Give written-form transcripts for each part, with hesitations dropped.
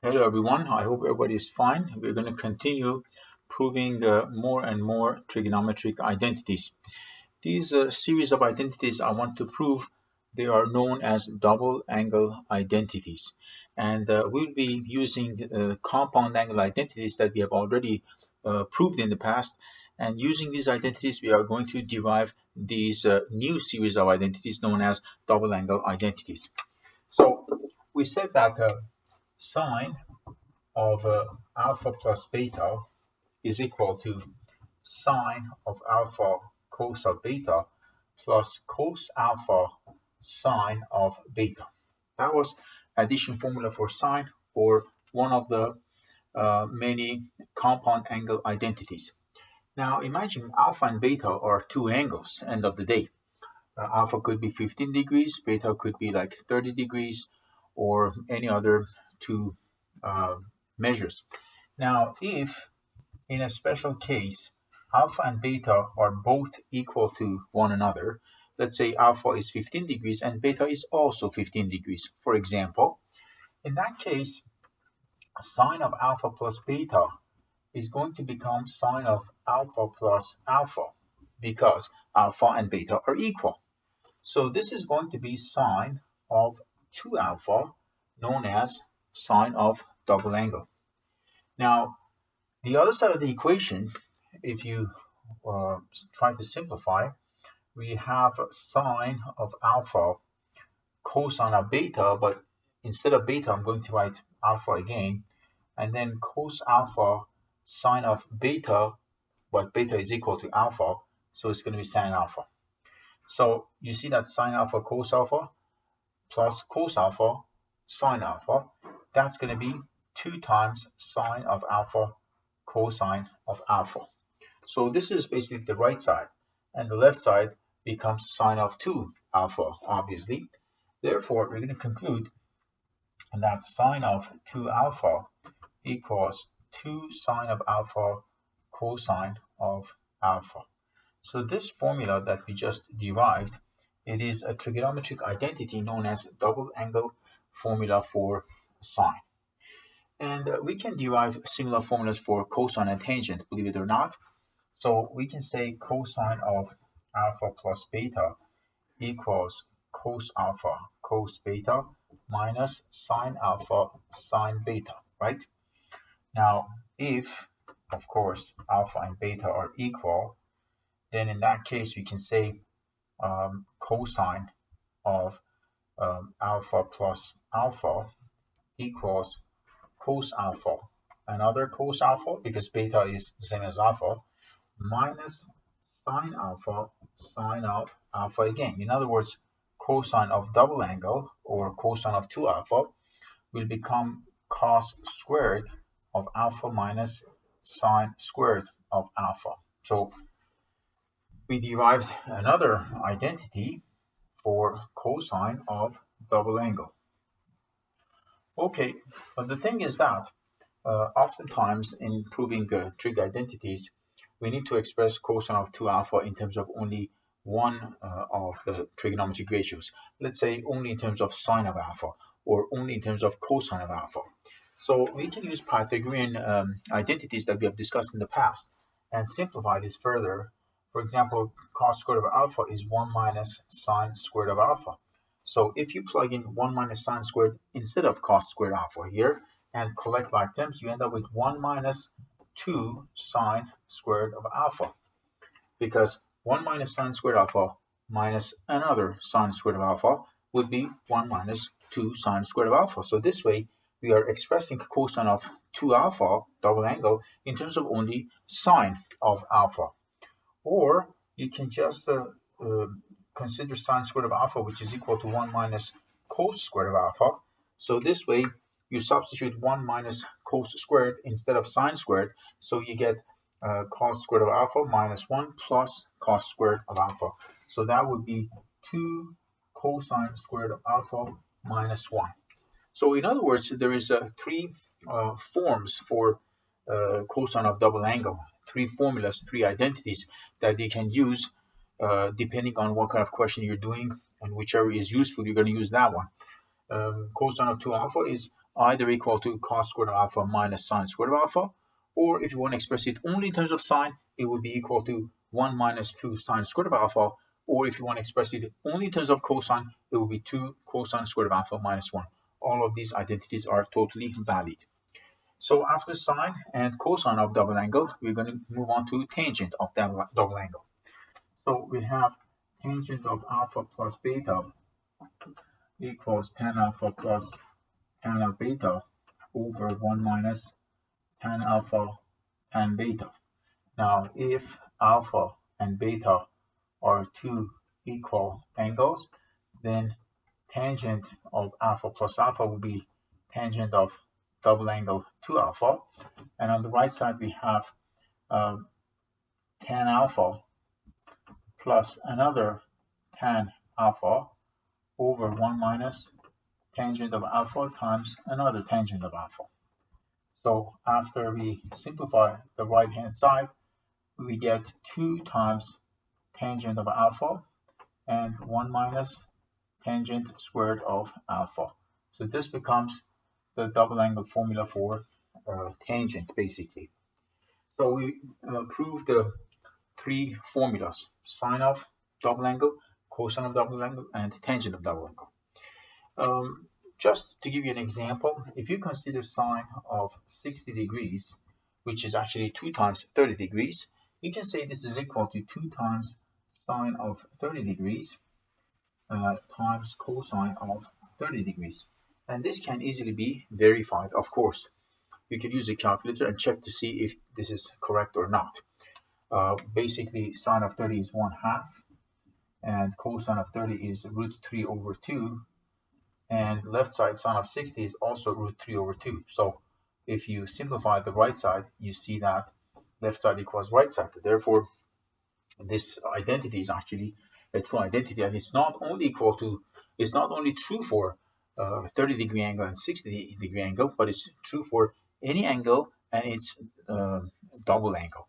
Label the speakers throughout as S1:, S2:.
S1: Hello everyone, I hope everybody is fine. We're going to continue proving more and more trigonometric identities. These series of identities I want to prove, they are known as double angle identities. And we'll be using compound angle identities that we have already proved in the past. And using these identities, we are going to derive these new series of identities known as double angle identities. So we said that sine of alpha plus beta is equal to sine of alpha cos of beta plus cos alpha sine of beta. That was addition formula for sine, or one of the many compound angle identities. Now imagine alpha and beta are two angles, end of the day. Alpha could be 15 degrees, beta could be like 30 degrees, or any other two measures. Now, if in a special case, alpha and beta are both equal to one another, let's say alpha is 15 degrees and beta is also 15 degrees, for example, in that case, sine of alpha plus beta is going to become sine of alpha plus alpha because alpha and beta are equal. So this is going to be sine of 2 alpha, known as sine of double angle. Now, the other side of the equation, if you try to simplify, we have sine of alpha cosine of beta, but instead of beta, I'm going to write alpha again, and then cos alpha sine of beta, but beta is equal to alpha, so it's going to be sine alpha. So you see that sine alpha cos alpha plus cos alpha sine alpha, that's going to be 2 times sine of alpha cosine of alpha. So this is basically the right side, and the left side becomes sine of 2 alpha, obviously. Therefore, we're going to conclude that sine of 2 alpha equals 2 sine of alpha cosine of alpha. So this formula that we just derived, it is a trigonometric identity known as double angle formula for sine. And we can derive similar formulas for cosine and tangent, believe it or not. So we can say cosine of alpha plus beta equals cos alpha cos beta minus sine alpha sine beta, right? Now, if, of course, alpha and beta are equal, then in that case we can say cosine of alpha plus alpha equals cos alpha, another cos alpha, because beta is the same as alpha, minus sine alpha sine of alpha again. In other words, cosine of double angle, or cosine of 2 alpha, will become cos squared of alpha minus sine squared of alpha. So we derived another identity for cosine of double angle. Okay, but the thing is that oftentimes in proving trig identities, we need to express cosine of 2 alpha in terms of only one of the trigonometric ratios. Let's say only in terms of sine of alpha, or only in terms of cosine of alpha. So we can use Pythagorean identities that we have discussed in the past and simplify this further. For example, cos squared of alpha is 1 minus sine squared of alpha. So if you plug in 1 minus sine squared instead of cos squared alpha here and collect like terms, you end up with 1 minus 2 sine squared of alpha, because 1 minus sine squared alpha minus another sine squared of alpha would be 1 minus 2 sine squared of alpha. So this way, we are expressing cosine of 2 alpha, double angle, in terms of only sine of alpha. Or you can just consider sine squared of alpha, which is equal to 1 minus cos squared of alpha. So this way, you substitute 1 minus cos squared instead of sine squared, so you get cos squared of alpha minus 1 plus cos squared of alpha. So that would be 2 cosine squared of alpha minus 1. So in other words, there is 3 forms for cosine of double angle, 3 formulas, 3 identities that you can use depending on what kind of question you're doing, and whichever is useful, you're going to use that one. Cosine of 2 alpha is either equal to cos squared of alpha minus sine squared of alpha, or if you want to express it only in terms of sine, it would be equal to 1 minus 2 sine squared of alpha, or if you want to express it only in terms of cosine, it will be 2 cosine squared of alpha minus 1. All of these identities are totally valid. So after sine and cosine of double angle, we're going to move on to tangent of double angle. So we have tangent of alpha plus beta equals tan alpha plus tan of beta over 1 minus tan alpha tan beta. Now, if alpha and beta are two equal angles, then tangent of alpha plus alpha will be tangent of double angle 2 alpha. And on the right side, we have tan alpha plus another tan alpha over 1 minus tangent of alpha times another tangent of alpha. So after we simplify the right hand side, we get 2 times tangent of alpha and 1 minus tangent squared of alpha. So this becomes the double angle formula for tangent, basically. So we prove the three formulas: sine of double angle, cosine of double angle, and tangent of double angle. Just to give you an example, if you consider sine of 60 degrees, which is actually 2 times 30 degrees, you can say this is equal to 2 times sine of 30 degrees times cosine of 30 degrees. And this can easily be verified, of course. You can use a calculator and check to see if this is correct or not. Basically, sine of 30 is 1/2, and cosine of 30 is root 3 over 2, and left side sine of 60 is also root 3 over 2. So if you simplify the right side, you see that left side equals right side. Therefore, this identity is actually a true identity, and it's not only true for 30-degree angle and 60-degree angle, but it's true for any angle and its double angle.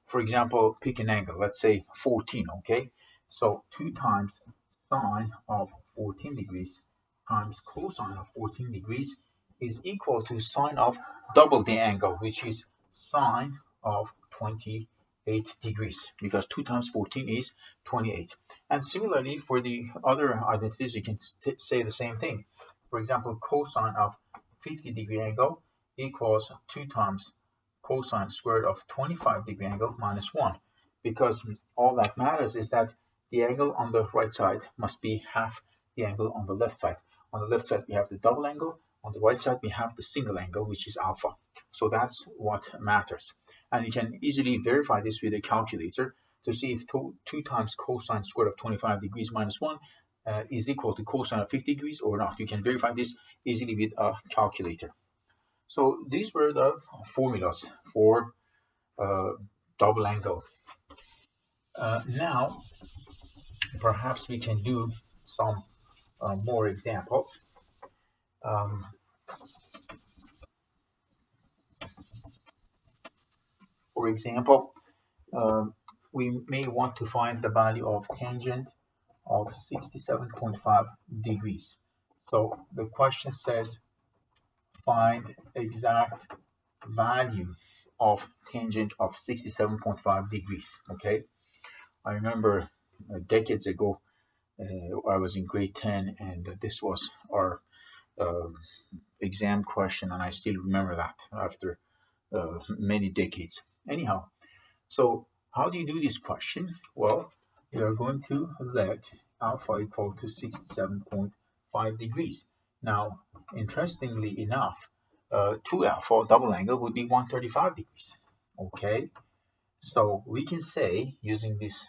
S1: For example, pick an angle, let's say 14, okay? So 2 times sine of 14 degrees times cosine of 14 degrees is equal to sine of double the angle, which is sine of 28 degrees, because 2 times 14 is 28. And similarly, for the other identities, you can say the same thing. For example, cosine of 50-degree angle equals 2 times cosine squared of 25-degree angle minus 1, because all that matters is that the angle on the right side must be half the angle on the left side. On the left side, we have the double angle. On the right side, we have the single angle, which is alpha. So that's what matters. And you can easily verify this with a calculator to see if 2 times cosine squared of 25 degrees minus 1 is equal to cosine of 50 degrees or not. You can verify this easily with a calculator. So these were the formulas for double angle. Now, perhaps we can do some more examples. For example, we may want to find the value of tangent of 67.5 degrees. So the question says find exact value of tangent of 67.5 degrees. Okay, I remember decades ago I was in grade 10 and this was our exam question, and I still remember that after many decades. Anyhow, so how do you do this question? Well, we are going to let alpha equal to 67.5 degrees. Now, interestingly enough, 2 alpha double angle would be 135 degrees. Okay, so we can say, using this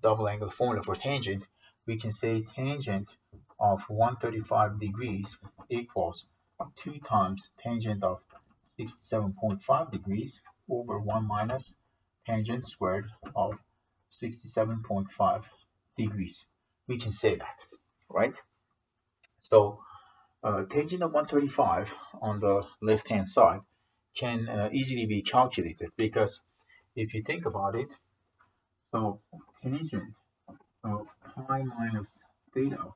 S1: double angle formula for tangent, we can say tangent of 135 degrees equals 2 times tangent of 67.5 degrees over 1 minus tangent squared of 67.5 degrees. We can say that, right? So tangent of 135 on the left-hand side can easily be calculated, because if you think about it, so tangent of pi minus theta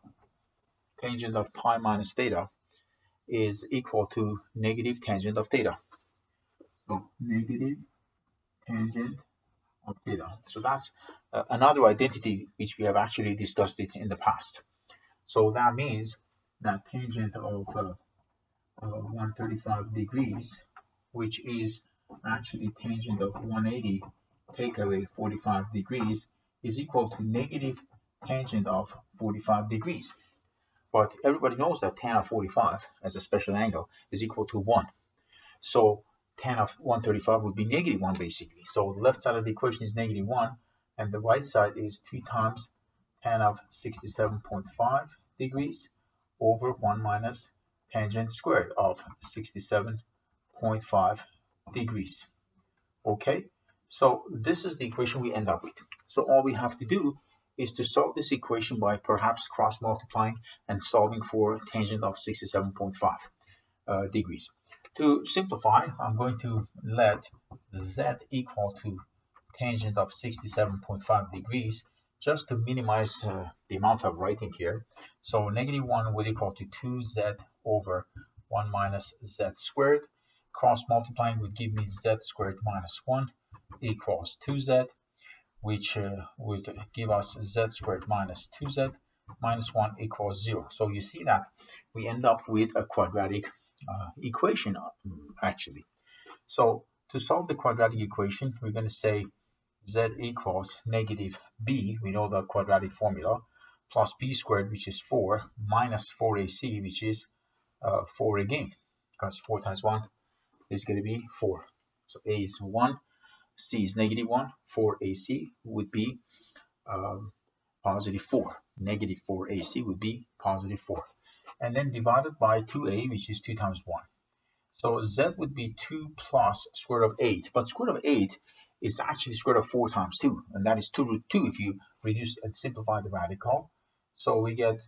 S1: is equal to negative tangent of theta. So negative tangent of theta. So that's another identity which we have actually discussed it in the past. So that means that tangent of 135 degrees, which is actually tangent of 180 take away 45 degrees, is equal to negative tangent of 45 degrees. But everybody knows that tan of 45 as a special angle is equal to 1. So tan of 135 would be negative 1 basically. So the left side of the equation is negative 1, and the right side is 2 times tan of 67.5 degrees over 1 minus tangent squared of 67.5 degrees. Okay, so this is the equation we end up with. So all we have to do is to solve this equation by perhaps cross multiplying and solving for tangent of 67.5 degrees. To simplify, I'm going to let z equal to tangent of 67.5 degrees just to minimize the amount of writing here. So negative 1 would equal to 2z over 1 minus z squared. Cross multiplying would give me z squared minus 1 equals 2z, which would give us z squared minus 2z minus 1 equals 0. So you see that we end up with a quadratic equation actually. So to solve the quadratic equation, we're going to say z equals negative b, we know the quadratic formula, plus b squared, which is 4, minus 4ac, which is 4 again, because 4 times 1 is going to be 4. So a is 1, c is negative 1, 4ac would be positive 4. Negative 4ac would be positive 4. And then divided by 2a, which is 2 times 1. So z would be 2 plus square root of 8. But square root of 8 is actually square root of 4 times 2. And that is 2 root 2 if you reduce and simplify the radical. So we get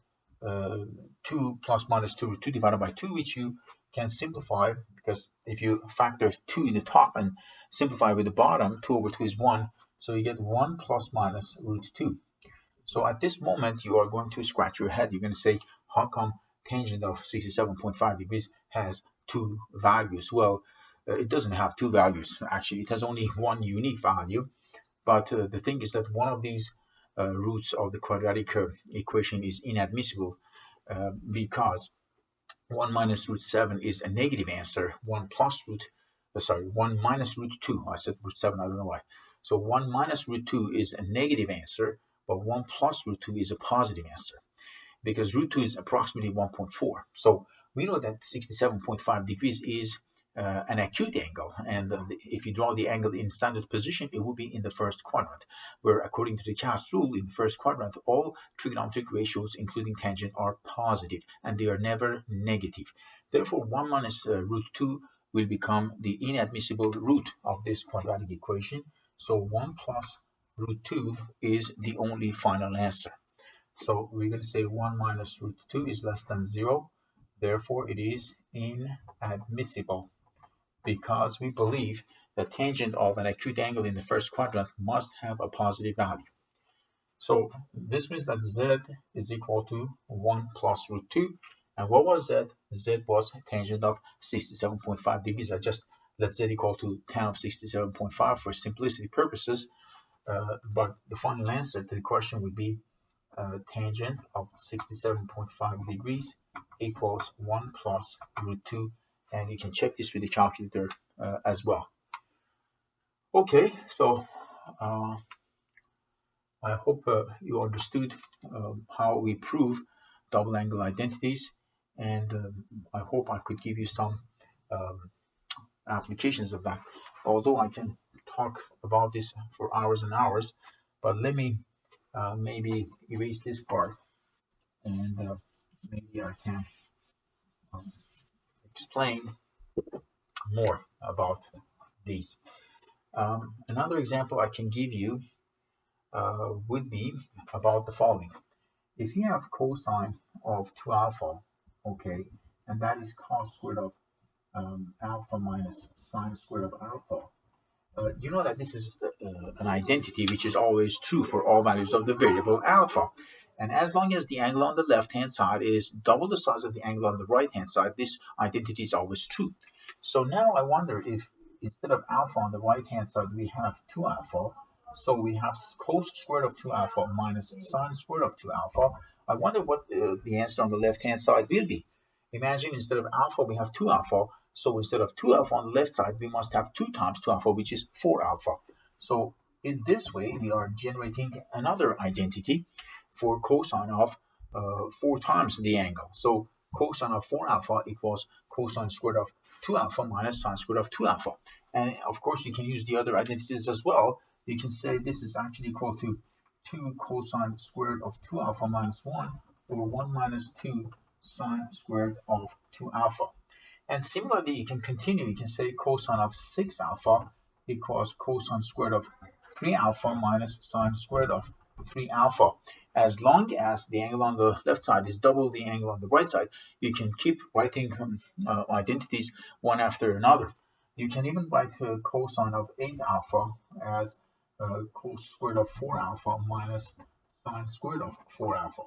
S1: 2 plus minus 2 root 2 divided by 2, which you can simplify, because if you factor 2 in the top and simplify with the bottom, 2 over 2 is 1. So you get 1 plus minus root 2. So at this moment, you are going to scratch your head. You're going to say, how come tangent of 67.5 degrees has 2 values? Well, it doesn't have 2 values. Actually, it has only one unique value. But the thing is that one of these roots of the quadratic equation is inadmissible because 1 minus root 7 is a negative answer. 1 minus root 2. I said root 7, I don't know why. So 1 minus root 2 is a negative answer, but 1 plus root 2 is a positive answer, because root 2 is approximately 1.4. So we know that 67.5 degrees is an acute angle, and if you draw the angle in standard position, it will be in the first quadrant, where according to the cast rule, in the first quadrant, all trigonometric ratios, including tangent, are positive, and they are never negative. Therefore, 1 minus root 2 will become the inadmissible root of this quadratic equation. So 1 plus root 2 is the only final answer. So we're going to say 1 minus root 2 is less than 0. Therefore, it is inadmissible, because we believe the tangent of an acute angle in the first quadrant must have a positive value. So this means that z is equal to 1 plus root 2. And what was z? Z was tangent of 67.5 degrees. I just let z equal to tan of 67.5 for simplicity purposes. But the final answer to the question would be tangent of 67.5 degrees equals 1 plus root 2. And you can check this with the calculator as well. Okay, so I hope you understood how we prove double angle identities, and I hope I could give you some applications of that. Although I can talk about this for hours and hours, but let me maybe erase this part, and maybe I can explain more about these. Another example I can give you would be about the following. If you have cosine of 2 alpha, okay, and that is cos squared of alpha minus sine squared of alpha, you know that this is an identity which is always true for all values of the variable alpha. And as long as the angle on the left-hand side is double the size of the angle on the right-hand side, this identity is always true. So now I wonder if instead of alpha on the right-hand side, we have 2 alpha. So we have cos squared of 2 alpha minus sine squared of 2 alpha. I wonder what the answer on the left-hand side will be. Imagine instead of alpha, we have 2 alpha. So instead of 2 alpha on the left side, we must have 2 times 2 alpha, which is 4 alpha. So in this way, we are generating another identity for cosine of 4 times the angle. So cosine of 4 alpha equals cosine squared of 2 alpha minus sine squared of 2 alpha. And of course, you can use the other identities as well. You can say this is actually equal to 2 cosine squared of 2 alpha minus 1, or 1 minus 2 sine squared of 2 alpha. And similarly, you can continue. You can say cosine of 6 alpha equals cosine squared of 3 alpha minus sine squared of 3 alpha. As long as the angle on the left side is double the angle on the right side, you can keep writing identities one after another. You can even write cosine of 8 alpha as cos squared of 4 alpha minus sine squared of 4 alpha.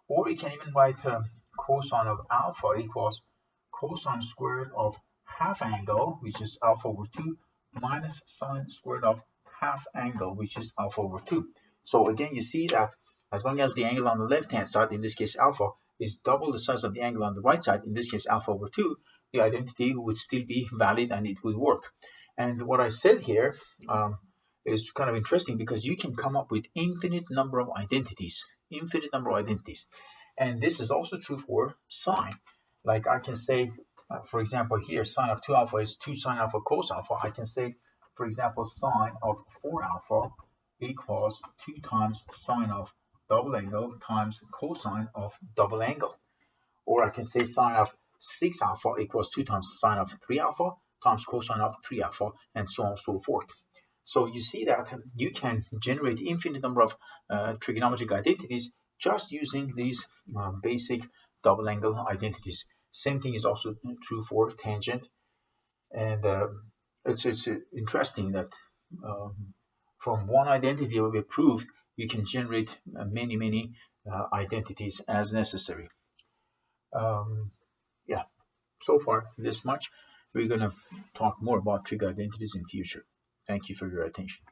S1: Or you can even write cosine of alpha equals cosine squared of half angle, which is alpha over 2, minus sine squared of half angle, which is alpha over 2. So again, you see that as long as the angle on the left-hand side, in this case alpha, is double the size of the angle on the right side, in this case alpha over 2, the identity would still be valid and it would work. And what I said here is kind of interesting because you can come up with infinite number of identities. And this is also true for sine. Like I can say, for example, here sine of 2 alpha is 2 sine alpha cos alpha. I can say, for example, sine of 4 alpha equals 2 times sine of double angle times cosine of double angle. Or I can say sine of 6 alpha equals 2 times sine of 3 alpha times cosine of 3 alpha, and so on and so forth. So you see that you can generate infinite number of trigonometric identities just using these basic double angle identities. Same thing is also true for tangent. And it's interesting that from one identity we proved, you can generate many identities as necessary. Yeah, so far this much. We're going to talk more about trig identities in future. Thank you for your attention.